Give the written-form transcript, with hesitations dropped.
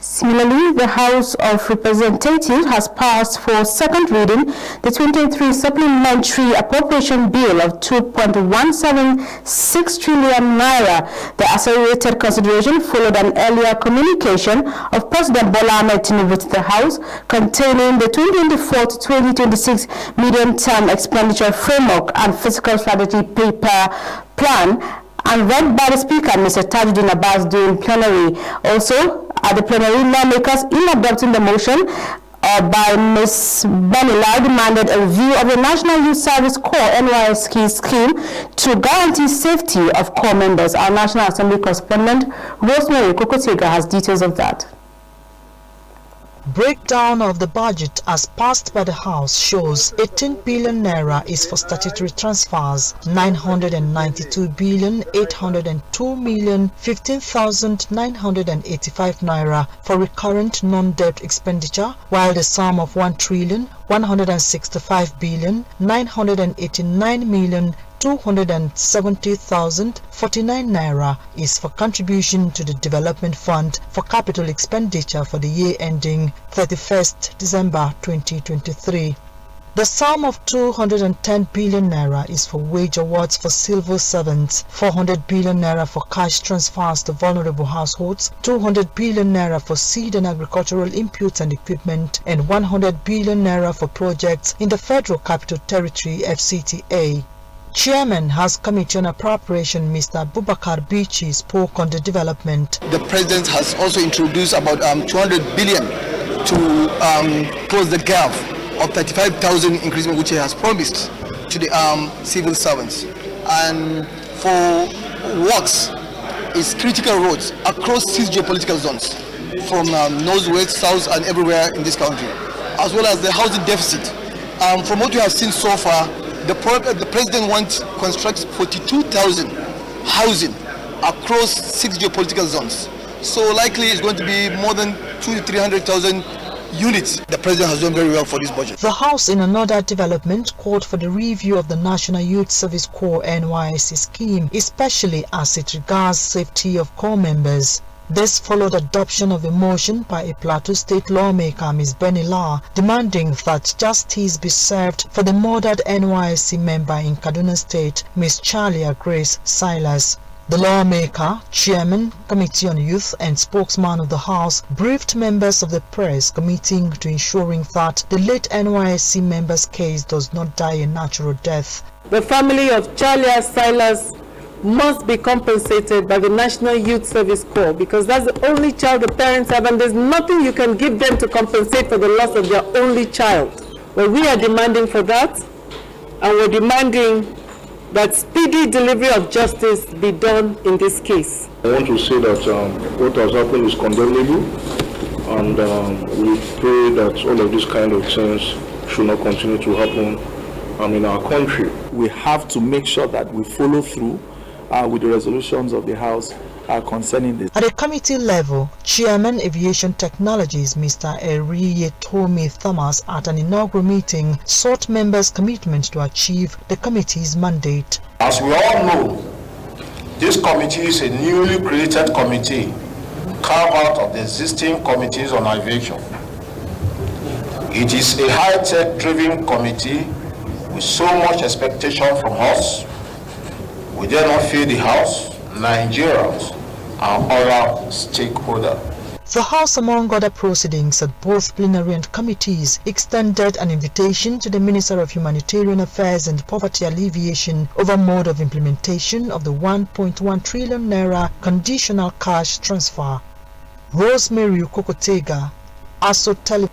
Similarly, the House of Representatives has passed for second reading the 2023 Supplementary Appropriation Bill of 2.176 trillion naira. The accelerated consideration followed an earlier communication of President Bola Ahmed Tinubu to the House containing the 2024 to 2026 medium-term expenditure framework and fiscal strategy paper plan, and read by the Speaker, Mr. Tajuddin Abbas, during plenary. Also, at the plenary, lawmakers, in adopting the motion by Ms. Benilar, demanded a review of the National Youth Service Corps NYSK scheme to guarantee safety of corps members. Our National Assembly correspondent, UKOKO-TEGA, has details of that. Breakdown of the budget as passed by the House shows 18 billion naira is for statutory transfers, 992,802,015,985 naira for recurrent non-debt expenditure, while the sum of 1,165,989,270,049 naira is for contribution to the Development Fund for capital expenditure for the year ending 31st December 2023. The sum of 210 billion naira is for wage awards for civil servants, 400 billion naira for cash transfers to vulnerable households, 200 billion naira for seed and agricultural inputs and equipment, and 100 billion naira for projects in the Federal Capital Territory (FCTA). Chairman House Committee on Appropriation, Mr. Abubakar Bichi, spoke on the development. The President has also introduced about 200 billion to close the gap of 35,000 increasement which he has promised to the civil servants, and for works is critical roads across 6 geopolitical zones from north, west, south and everywhere in this country, as well as the housing deficit. From what we have seen so far, the President wants to construct 42,000 housing across 6 geopolitical zones, so likely it's going to be more than 200,000 to 300,000 units. The President has done very well for this budget. The House, in another development, called for the review of the National Youth Service Corps NYSC scheme, especially as it regards safety of corps members. This followed adoption of a motion by a Plateau State lawmaker, Ms. Benilar, demanding that justice be served for the murdered NYSC member in Kaduna State, Ms. Chalya Grace Silas. The lawmaker, Chairman, Committee on Youth and spokesman of the House, briefed members of the press committing to ensuring that the late NYSC member's case does not die a natural death. The family of Chalya Silas must be compensated by the National Youth Service Corps, because that's the only child the parents have, and there's nothing you can give them to compensate for the loss of their only child. Well, we are demanding for that, and we're demanding that speedy delivery of justice be done in this case. I want to say that what has happened is condemnable, and we pray that all of these kind of things should not continue to happen in our country. We have to make sure that we follow through with the resolutions of the House concerning this. At a committee level, Chairman Aviation Technologies, Mr. Eriyetomi Thomas, at an inaugural meeting, sought members' commitment to achieve the committee's mandate. As we all know, this committee is a newly created committee carved out of the existing committees on aviation. It is a high-tech driven committee with so much expectation from us. We dare not fear the House, Nigerians, and other stakeholders. The House, among other proceedings at both plenary and committees, extended an invitation to the Minister of Humanitarian Affairs and Poverty Alleviation over mode of implementation of the 1.1 trillion naira conditional cash transfer. Rosemary UKOKO-TEGA, ASO Tele.